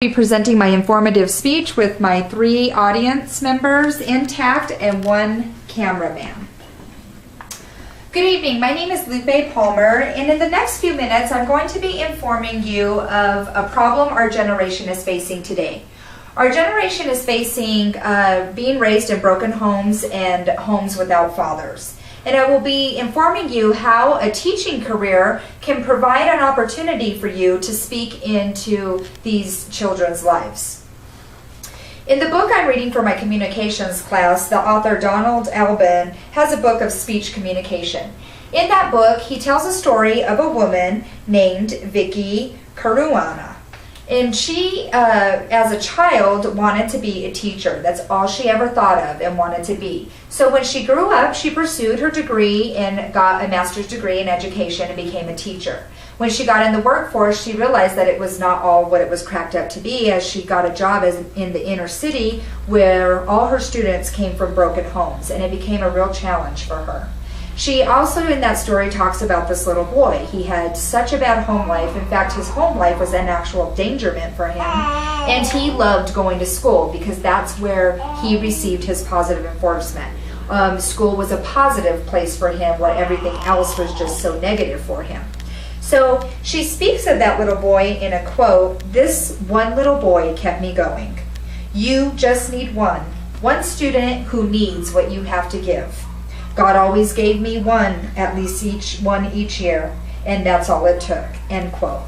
Be presenting my informative speech with my 3 audience members intact and 1 cameraman. Good evening, my name is Lupe Palmer, and in the next few minutes I'm going to be informing you of a problem our generation is facing today. Our generation is facing being raised in broken homes and homes without fathers. And I will be informing you how a teaching career can provide an opportunity for you to speak into these children's lives. In the book I'm reading for my communications class, the author Donald Albin has a book of speech communication. In that book, he tells a story of a woman named Vicky Caruana. And she, as a child, wanted to be a teacher. That's all she ever thought of and wanted to be. So when she grew up, she pursued her degree and got a master's degree in education and became a teacher. When she got in the workforce, she realized that it was not all what it was cracked up to be, as she got a job in the inner city where all her students came from broken homes, and it became a real challenge for her. She also, in that story, talks about this little boy. He had such a bad home life. In fact, his home life was an actual endangerment for him. And he loved going to school because that's where he received his positive enforcement. School was a positive place for him, where everything else was just so negative for him. So she speaks of that little boy in a quote, "This one little boy kept me going. You just need one student who needs what you have to give. God always gave me one, at least each year, and that's all it took," end quote.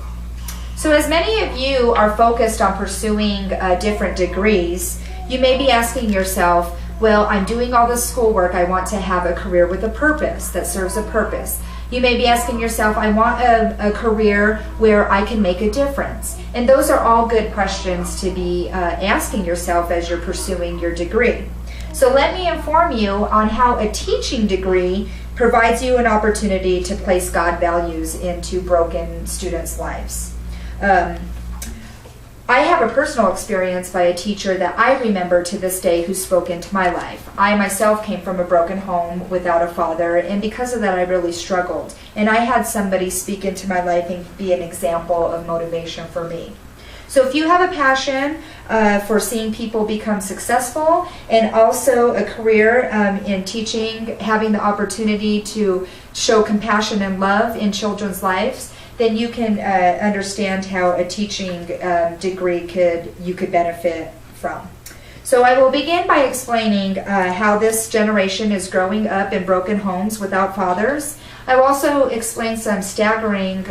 So as many of you are focused on pursuing different degrees, you may be asking yourself, well, I'm doing all this schoolwork, I want to have a career with a purpose, that serves a purpose. You may be asking yourself, I want a career where I can make a difference. And those are all good questions to be asking yourself as you're pursuing your degree. So let me inform you on how a teaching degree provides you an opportunity to place God values into broken students' lives. I have a personal experience by a teacher that I remember to this day who spoke into my life. I myself came from a broken home without a father, and because of that I really struggled. And I had somebody speak into my life and be an example of motivation for me. So if you have a passion for seeing people become successful, and also a career in teaching, having the opportunity to show compassion and love in children's lives, then you can understand how a teaching degree you could benefit from. So I will begin by explaining how this generation is growing up in broken homes without fathers. I will also explain some staggering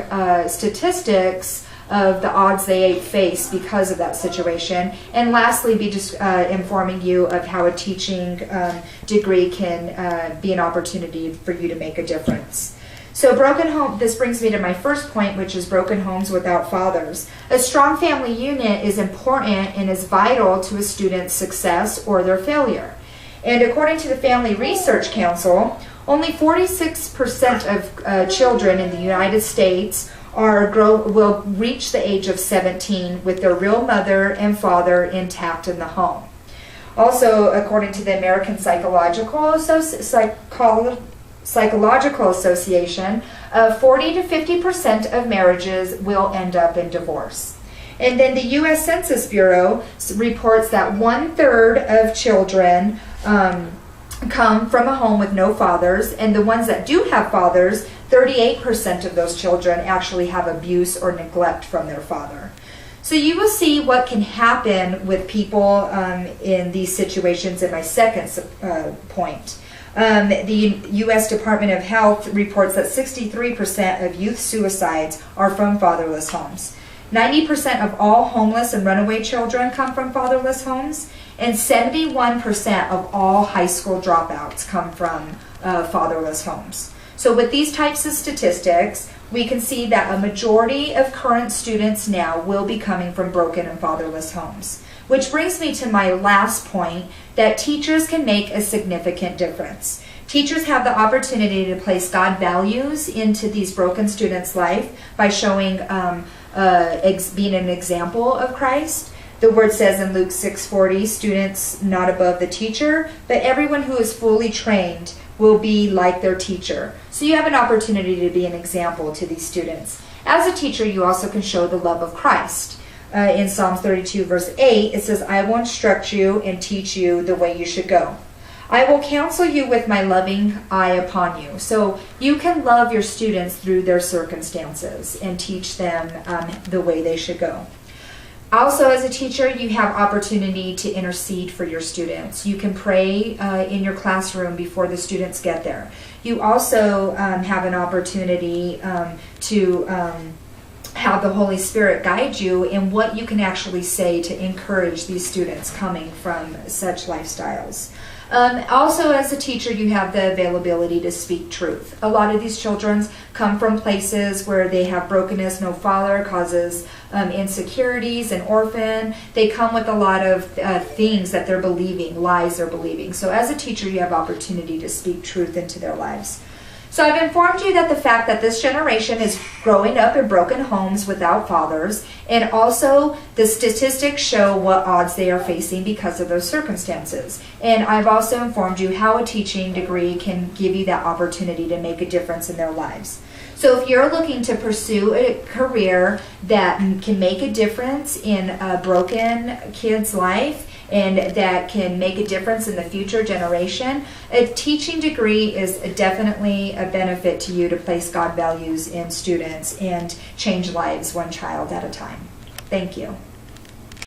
statistics of the odds they face because of that situation, and lastly be just informing you of how a teaching degree can be an opportunity for you to make a difference. So broken home, this brings me to my first point, which is broken homes without fathers. A strong family unit is important and is vital to a student's success or their failure. And according to the Family Research Council, only 46% of children in the United States will reach the age of 17 with their real mother and father intact in the home. Also, according to the American Psychological Association, 40 to 50% of marriages will end up in divorce. And then the U.S. Census Bureau reports that 1/3 of children come from a home with no fathers, and the ones that do have fathers, 38% of those children actually have abuse or neglect from their father. So you will see what can happen with people in these situations in my second point. The U.S. Department of Health reports that 63% of youth suicides are from fatherless homes. 90% of all homeless and runaway children come from fatherless homes, and 71% of all high school dropouts come from fatherless homes. So with these types of statistics, we can see that a majority of current students now will be coming from broken and fatherless homes. Which brings me to my last point, that teachers can make a significant difference. Teachers have the opportunity to place God values into these broken students' life by showing, being an example of Christ. The word says in Luke 6:40, students not above the teacher, but everyone who is fully trained will be like their teacher. So you have an opportunity to be an example to these students. As a teacher, you also can show the love of Christ. in Psalms 32 verse 8, it says, I will instruct you and teach you the way you should go. I will counsel you with my loving eye upon you. So you can love your students through their circumstances and teach them the way they should go. Also, as a teacher, you have opportunity to intercede for your students. You can pray in your classroom before the students get there. You also have an opportunity to have the Holy Spirit guide you in what you can actually say to encourage these students coming from such lifestyles. Also, as a teacher, you have the availability to speak truth. A lot of these children come from places where they have brokenness, no father, causes insecurities, an orphan. They come with a lot of things that they're believing, lies they're believing. So as a teacher, you have opportunity to speak truth into their lives. So I've informed you that the fact that this generation is growing up in broken homes without fathers, and also the statistics show what odds they are facing because of those circumstances. And I've also informed you how a teaching degree can give you that opportunity to make a difference in their lives. So if you're looking to pursue a career that can make a difference in a broken kid's life, and that can make a difference in the future generation, a teaching degree is definitely a benefit to you to place God values in students and change lives one child at a time. Thank you.